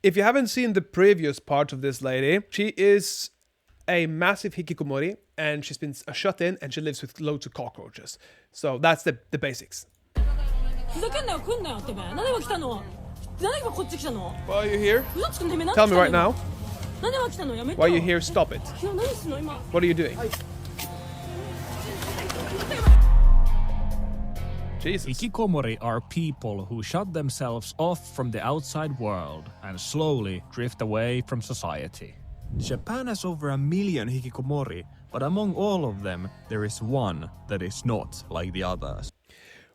If you haven't seen the previous part of this lady, she is a massive hikikomori, and she's been shut in, and she lives with loads of cockroaches. So that's the basics. Why are you here? Tell me right now. Why are you here? Stop it. What are you doing? Jesus. Hikikomori are people who shut themselves off from the outside world and slowly drift away from society. Japan has over 1 million hikikomori, but among all of them, there is one that is not like the others.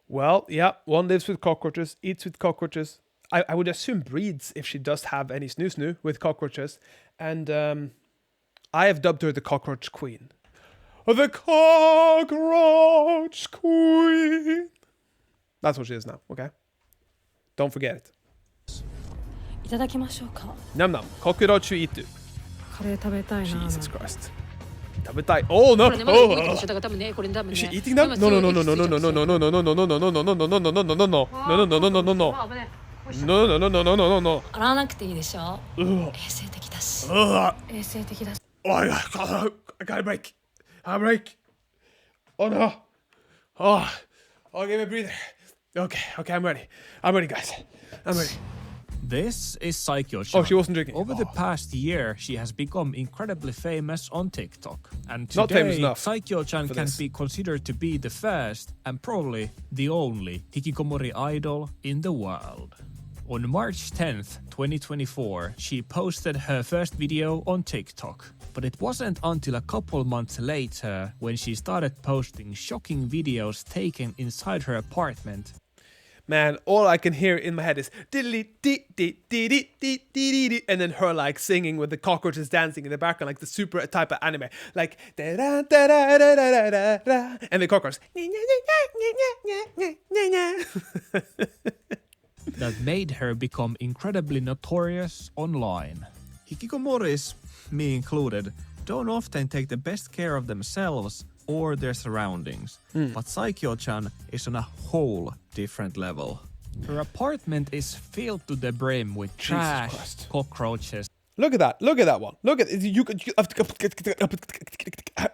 Well, yeah, one lives with cockroaches, eats with cockroaches. I would assume breeds if she does have any snoo with cockroaches. And I have dubbed her the Cockroach Queen. The Cockroach Queen. That's what she is now, okay? Don't forget it. Nam nam. Kokurochu itu. Jesus Christ. Oh no! Oh. Is she eating them? No. No. Oh, I got a break. A break. Oh no. Oh, give me a breather. Okay, I'm ready, guys. I'm ready. This is Saikyo-chan. Oh, she wasn't drinking. Over the past year, she has become incredibly famous on TikTok. And Not famous today, enough Saikyo-chan can this. be considered to be the first and probably the only hikikomori idol in the world. On March 10th, 2024, she posted her first video on TikTok. But it wasn't until a couple months later when she started posting shocking videos taken inside her apartment. Man, all I can hear in my head is and then her like singing with the cockroaches dancing in the background, like the super type of anime, like and the cockroaches that made her become incredibly notorious online. Hikikomoris, me included, don't often take the best care of themselves or their surroundings, but Saikyo-chan is on a whole different level. Her apartment is filled to the brim with trash, Christ. cockroaches. Look at that one. Look at you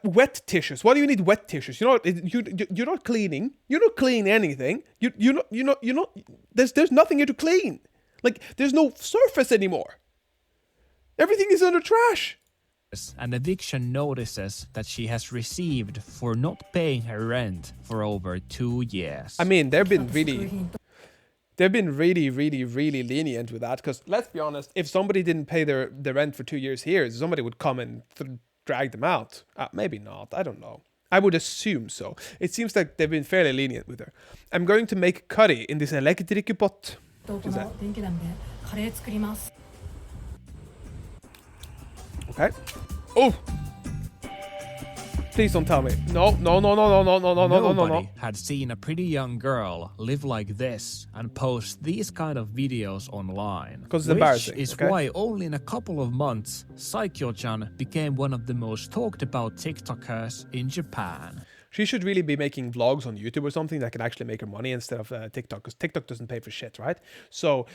wet tissues. Why do you need wet tissues? You're not cleaning. You're not cleaning anything. You're not. There's nothing here to clean. Like there's no surface anymore. Everything is under trash. And eviction notices that she has received for not paying her rent for over 2 years. I mean, they've been really lenient with that. Because let's be honest, if somebody didn't pay their rent for 2 years here, somebody would come and drag them out. Maybe not. I don't know. I would assume so. It seems like they've been fairly lenient with her. I'm going to make curry in this electric pot. Okay. Oh! Please don't tell me. No. Nobody had seen a pretty young girl live like this and post these kind of videos online. Because it's embarrassing. Which is why only in a couple of months, Saikyo-chan became one of the most talked about TikTokers in Japan. She should really be making vlogs on YouTube or something that can actually make her money instead of TikTok, because TikTok doesn't pay for shit, right? So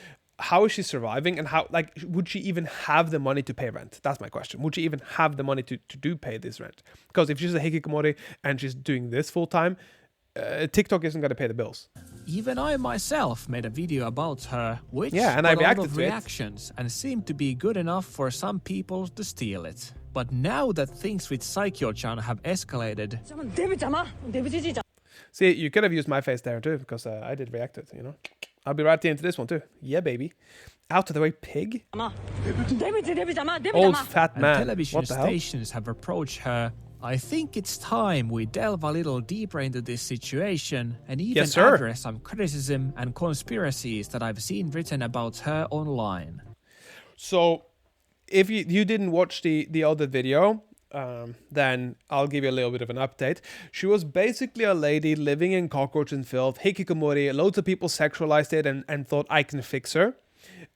how is she surviving, and how, like, would she even have the money to pay rent? That's my question. Would she even have the money to pay this rent? Because if she's a hikikomori and she's doing this full time, TikTok isn't going to pay the bills. Even I myself made a video about her, which and I got a lot reacted of to it. reactions and seemed to be good enough for some people to steal it. But now that things with Saikyo-chan have escalated... See, you could have used my face there too, because I did react to it, you know? I'll be right into this one too. Yeah, baby. Out of the way, pig. Old fat man. And television What the hell? stations have approached her. I think it's time we delve a little deeper into this situation and even Yes, sir. address some criticism and conspiracies that I've seen written about her online. So, if you didn't watch the other video, then I'll give you a little bit of an update. She was basically a lady living in cockroach and filth, hikikomori. Loads of people sexualized it and thought I can fix her.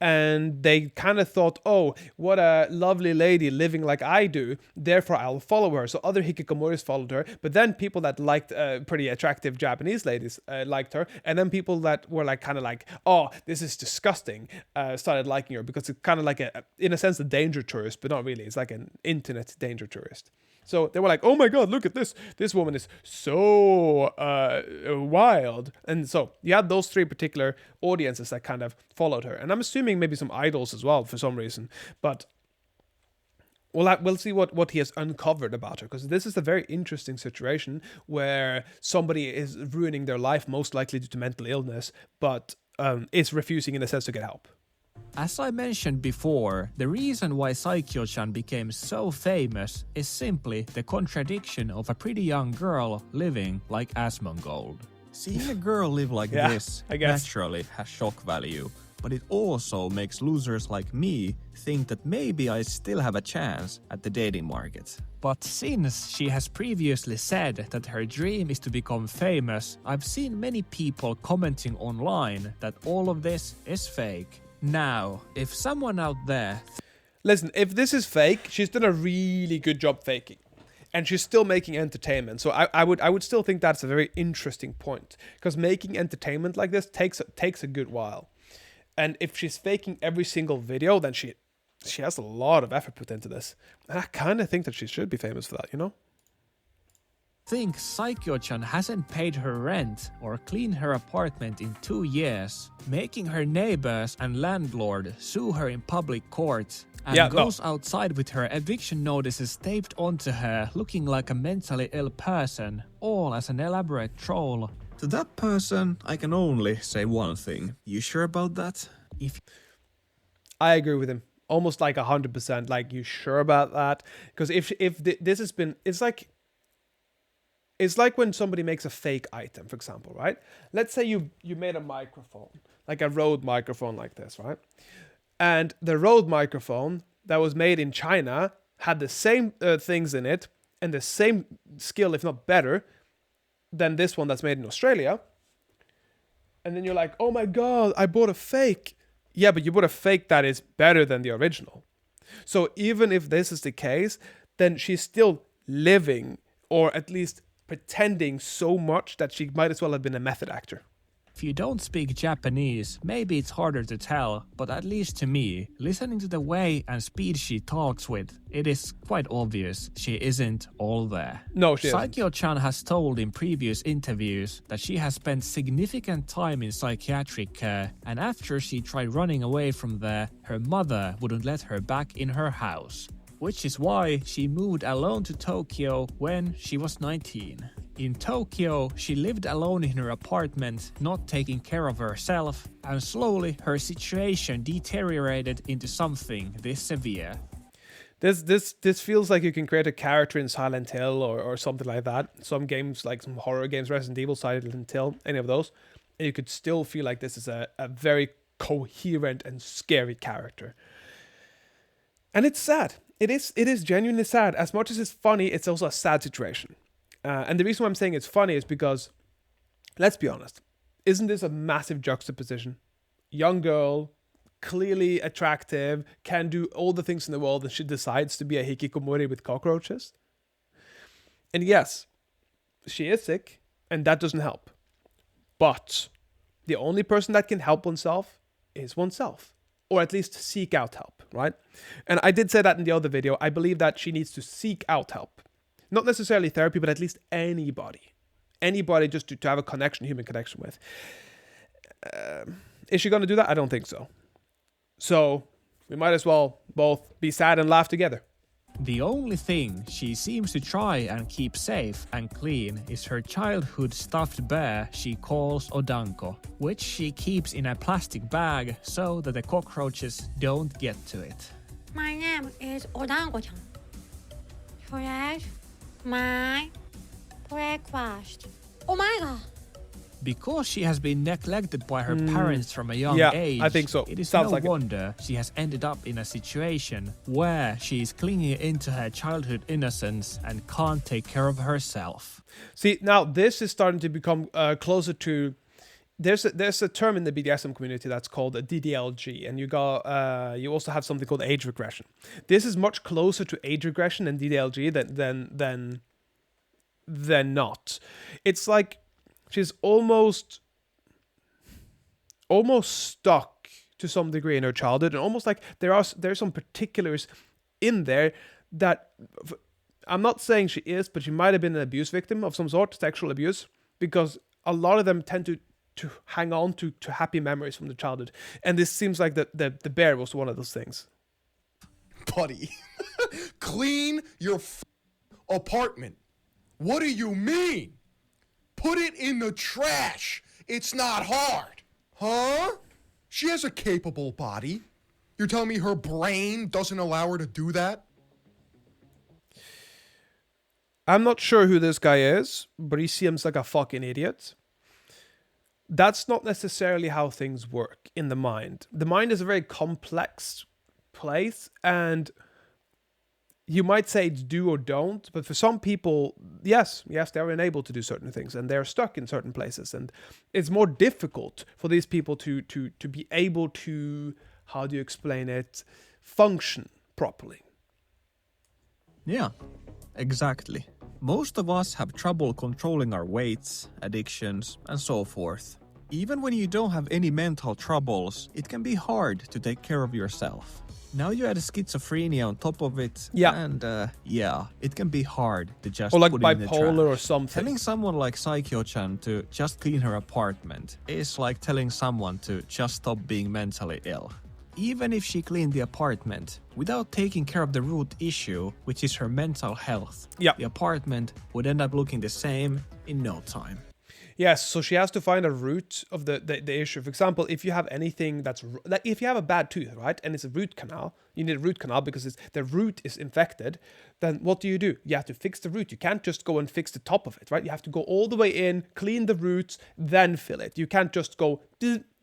and they kind of thought, oh, what a lovely lady living like I do, therefore I'll follow her. So other hikikomoris followed her, but then people that liked pretty attractive Japanese ladies liked her, and then people that were like kind of like, oh, this is disgusting, started liking her, because it's kind of like in a sense, a danger tourist, but not really. It's like an internet danger tourist. So they were like, oh my God, look at this. This woman is so wild. And so you had those three particular audiences that kind of followed her. And I'm assuming maybe some idols as well for some reason. But we'll see what he has uncovered about her. Because this is a very interesting situation where somebody is ruining their life, most likely due to mental illness, but is refusing in a sense to get help. As I mentioned before, the reason why Saikyo-chan became so famous is simply the contradiction of a pretty young girl living like Asmongold. Seeing a girl live like Yeah, this I guess. naturally has shock value, but it also makes losers like me think that maybe I still have a chance at the dating market. But since she has previously said that her dream is to become famous, I've seen many people commenting online that all of this is fake. Now, if someone out there... Listen, if this is fake, she's done a really good job faking. And she's still making entertainment. So I would still think that's a very interesting point. Because making entertainment like this takes a good while. And if she's faking every single video, then she has a lot of effort put into this. And I kind of think that she should be famous for that, you know? think Saikyo-chan hasn't paid her rent or cleaned her apartment in 2 years, making her neighbors and landlord sue her in public court, and goes outside with her eviction notices taped onto her looking like a mentally ill person, all as an elaborate troll. To that person, I can only say one thing. You sure about that? I agree with him. Almost like 100%. Like, you sure about that? Because this has been... It's like when somebody makes a fake item, for example, right? Let's say you made a microphone, like a Rode microphone like this, right? And the Rode microphone that was made in China had the same things in it and the same skill, if not better, than this one that's made in Australia. And then you're like, oh my God, I bought a fake. Yeah, but you bought a fake that is better than the original. So even if this is the case, then she's still living, or at least pretending so much that she might as well have been a method actor. If you don't speak Japanese, maybe it's harder to tell, but at least to me, listening to the way and speed she talks with, it is quite obvious she isn't all there. No, she isn't. Saikyo-chan has told in previous interviews that she has spent significant time in psychiatric care, and after she tried running away from there, her mother wouldn't let her back in her house, which is why she moved alone to Tokyo when she was 19. In Tokyo, she lived alone in her apartment, not taking care of herself, and slowly her situation deteriorated into something this severe. This feels like you can create a character in Silent Hill or something like that. Some games, like some horror games, Resident Evil, Silent Hill, any of those, and you could still feel like this is a very coherent and scary character. And it's sad. It is genuinely sad. As much as it's funny, it's also a sad situation. And the reason why I'm saying it's funny is because, let's be honest, isn't this a massive juxtaposition? Young girl, clearly attractive, can do all the things in the world, and she decides to be a hikikomori with cockroaches. And yes, she is sick, and that doesn't help. But the only person that can help oneself is oneself. Or at least seek out help, right? And I did say that in the other video. I believe that she needs to seek out help. Not necessarily therapy, but at least anybody. Anybody just to have a connection, human connection with. Is she going to do that? I don't think so. So we might as well both be sad and laugh together. The only thing she seems to try and keep safe and clean is her childhood stuffed bear she calls Odanko, which she keeps in a plastic bag so that the cockroaches don't get to it. My name is Odanko-chan. Fresh my breakfast. Oh my God. Because she has been neglected by her parents from a young age, I think so. It is Sounds no like wonder she has ended up in a situation where she is clinging into her childhood innocence and can't take care of herself. See, now this is starting to become closer to there's a term in the BDSM community that's called a DDLG, and you also have something called age regression. This is much closer to age regression and DDLG than not. It's like she's almost stuck to some degree in her childhood, and almost like there's some particulars in there that I'm not saying she is, but she might have been an abuse victim of some sort, sexual abuse, because a lot of them tend to hang on to happy memories from the childhood. And this seems like the bear was one of those things. Buddy, clean your apartment. What do you mean? Put it in the trash. It's not hard. Huh? She has a capable body. You're telling me her brain doesn't allow her to do that? I'm not sure who this guy is, but he seems like a fucking idiot. That's not necessarily how things work in the mind. The mind is a very complex place, and you might say it's do or don't, but for some people, yes, they're unable to do certain things, and they're stuck in certain places, and it's more difficult for these people to be able to, how do you explain it, function properly. Yeah, exactly. Most of us have trouble controlling our weights, addictions, and so forth. Even when you don't have any mental troubles, it can be hard to take care of yourself. Now you add schizophrenia on top of it, and it can be hard to just or like put it in the bipolar trash. or something. Telling someone like Saikyo-chan to just clean her apartment is like telling someone to just stop being mentally ill. Even if she cleaned the apartment, without taking care of the root issue, which is her mental health, the apartment would end up looking the same in no time. Yes, so she has to find a root of the issue. For example, if you have anything that's like if you have a bad tooth, right, and it's a root canal, you need a root canal because the root is infected. Then what do? You have to fix the root. You can't just go and fix the top of it, right? You have to go all the way in, clean the roots, then fill it. You can't just go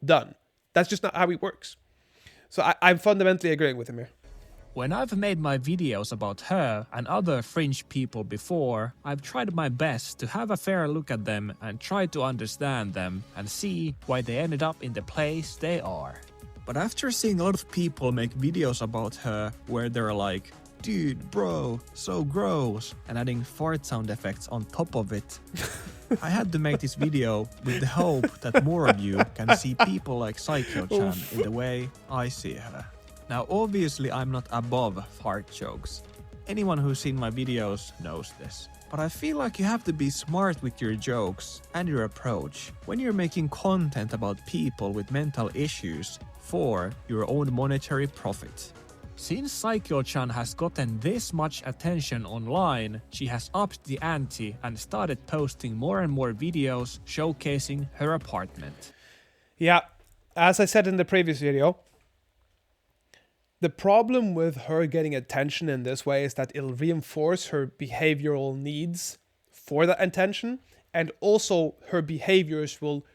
done. That's just not how it works. So I'm fundamentally agreeing with him here. When I've made my videos about her and other fringe people before, I've tried my best to have a fair look at them and try to understand them and see why they ended up in the place they are. But after seeing a lot of people make videos about her where they're like, dude, bro, so gross, and adding fart sound effects on top of it, I had to make this video with the hope that more of you can see people like Saikyo-chan in the way I see her. Now, obviously, I'm not above fart jokes. Anyone who's seen my videos knows this. But I feel like you have to be smart with your jokes and your approach when you're making content about people with mental issues for your own monetary profit. Since Saikyo-chan has gotten this much attention online, she has upped the ante and started posting more and more videos showcasing her apartment. Yeah, as I said in the previous video, the problem with her getting attention in this way is that it'll reinforce her behavioral needs for that attention, and also her behaviors will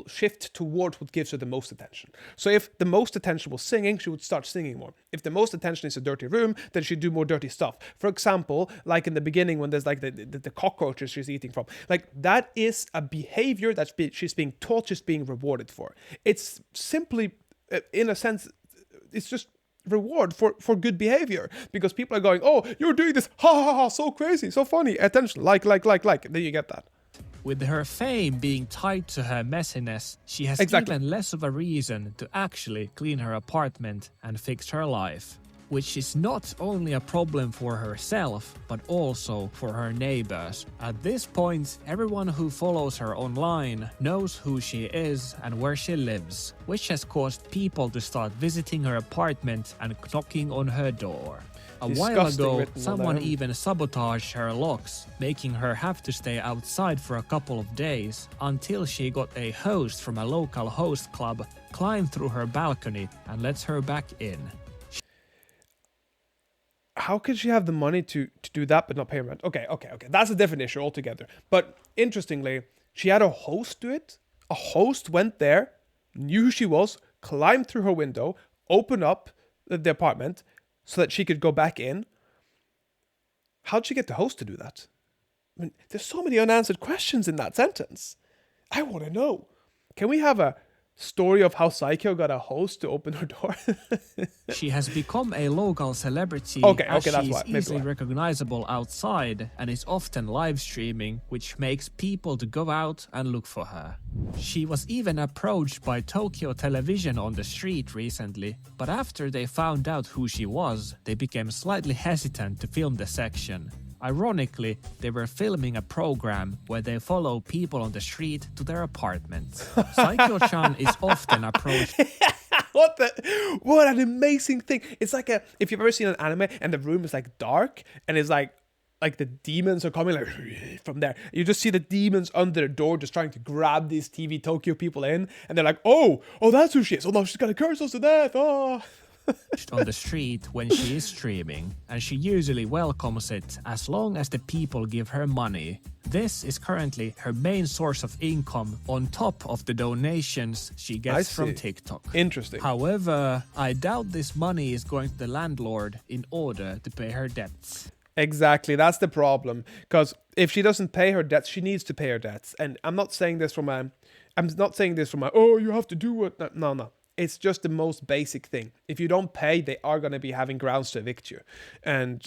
shift towards what gives her the most attention. So if the most attention was singing, she would start singing more. If the most attention is a dirty room, then she'd do more dirty stuff. For example, like in the beginning when there's like the cockroaches she's eating from, like that is a behavior that she's being taught, she's being rewarded for. It's simply, in a sense, it's just reward for good behavior, because people are going, oh, you're doing this, ha ha ha, so crazy, so funny, attention, like, then you get that. With her fame being tied to her messiness, she has even less of a reason to actually clean her apartment and fix her life. Which is not only a problem for herself, but also for her neighbors. At this point, everyone who follows her online knows who she is and where she lives, which has caused people to start visiting her apartment and knocking on her door. A while ago, someone even sabotaged her locks, making her have to stay outside for a couple of days until she got a host from a local host club, climb through her balcony and lets her back in. How could she have the money to do that but not pay rent? Okay. That's a different issue altogether. But interestingly, she had a host do it. A host went there, knew who she was, climbed through her window, opened up the apartment so that she could go back in. How'd she get the host to do that? I mean, there's so many unanswered questions in that sentence. I want to know. Can we have a story of how Psycho got a host to open her door? She has become a local celebrity Okay, as that's she why. is Maybe easily why. recognizable outside and is often live streaming, which makes people to go out and look for her. She was even approached by Tokyo Television on the street recently, but after they found out who she was, they became slightly hesitant to film the section. Ironically, they were filming a program where they follow people on the street to their apartment. Psycho-chan is often approached What an amazing thing. It's like if you've ever seen an anime and the room is like dark and it's like the demons are coming like from there. You just see the demons under the door just trying to grab these TV Tokyo people in, and they're like, oh, that's who she is. Oh no, she's gonna curse us to death. Oh. on the street when she is streaming, and she usually welcomes it as long as the people give her money. This is currently her main source of income on top of the donations she I gets from see. TikTok. Interesting. However, I doubt this money is going to the landlord in order to pay her debts. Exactly, that's the problem. Because if she doesn't pay her debts, she needs to pay her debts. And I'm not saying this from a, oh, you have to do it. No. It's just the most basic thing. If you don't pay, they are going to be having grounds to evict you. And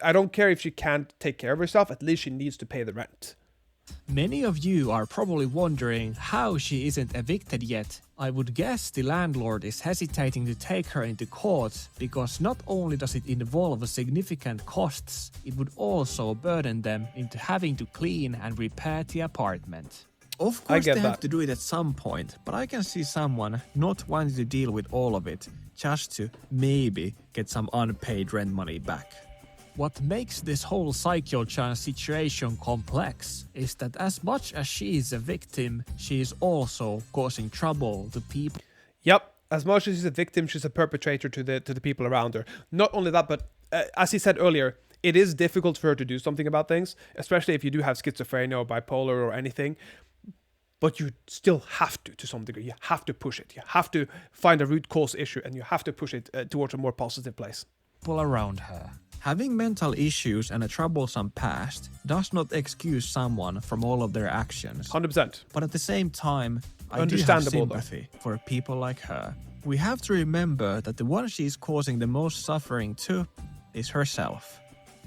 I don't care if she can't take care of herself, at least she needs to pay the rent. Many of you are probably wondering how she isn't evicted yet. I would guess the landlord is hesitating to take her into court because not only does it involve significant costs, it would also burden them into having to clean and repair the apartment. Of course get they have that. to do it at some point, but I can see someone not wanting to deal with all of it just to maybe get some unpaid rent money back. What makes this whole Psycho-chan situation complex is that as much as she is a victim, she is also causing trouble to people. Yep, as much as she's a victim, she's a perpetrator to the people around her. Not only that, but as he said earlier, it is difficult for her to do something about things, especially if you do have schizophrenia or bipolar or anything. But you still have to some degree. You have to push it. You have to find a root cause issue, and you have to push it towards a more positive place. People around her. Having mental issues and a troublesome past does not excuse someone from all of their actions. 100%. But at the same time, I do have Understandable, though. sympathy for people like her. We have to remember that the one she's causing the most suffering to is herself.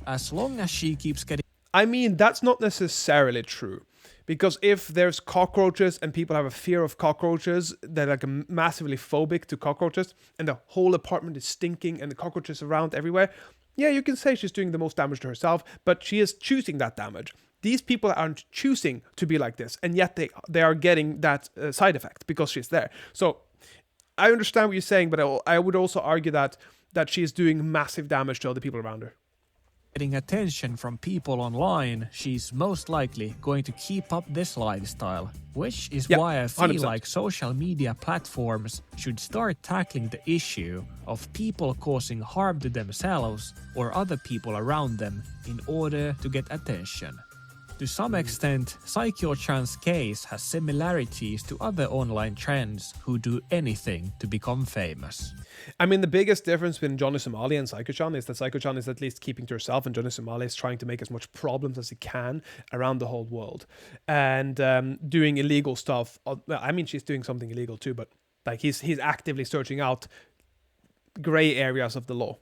As long as she keeps getting I mean, that's not necessarily true. Because if there's cockroaches and people have a fear of cockroaches, they're like massively phobic to cockroaches, and the whole apartment is stinking and the cockroaches around everywhere, yeah, you can say she's doing the most damage to herself, but she is choosing that damage. These people aren't choosing to be like this, and yet they are getting that side effect because she's there. So I understand what you're saying, but I would also argue that she is doing massive damage to other people around her. getting attention from people online, she's most likely going to keep up this lifestyle, which is Yeah, why I feel 100%. like social media platforms should start tackling the issue of people causing harm to themselves or other people around them in order to get attention. To some extent, Psycho-chan's case has similarities to other online trends who do anything to become famous. I mean, the biggest difference between Johnny Somali and Psycho-chan is that Psycho-chan is at least keeping to herself, and Johnny Somali is trying to make as much problems as he can around the whole world, and doing illegal stuff. I mean, she's doing something illegal too, but like he's actively searching out gray areas of the law.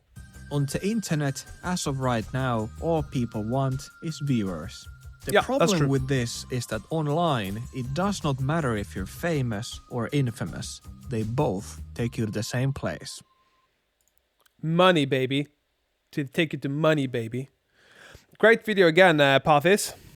On the internet, as of right now, all people want is viewers. The Yeah, that's problem true. with this is that online, it does not matter if you're famous or infamous. They both take you to the same place. Money, baby. To take you to money, baby. Great video again, Pathis.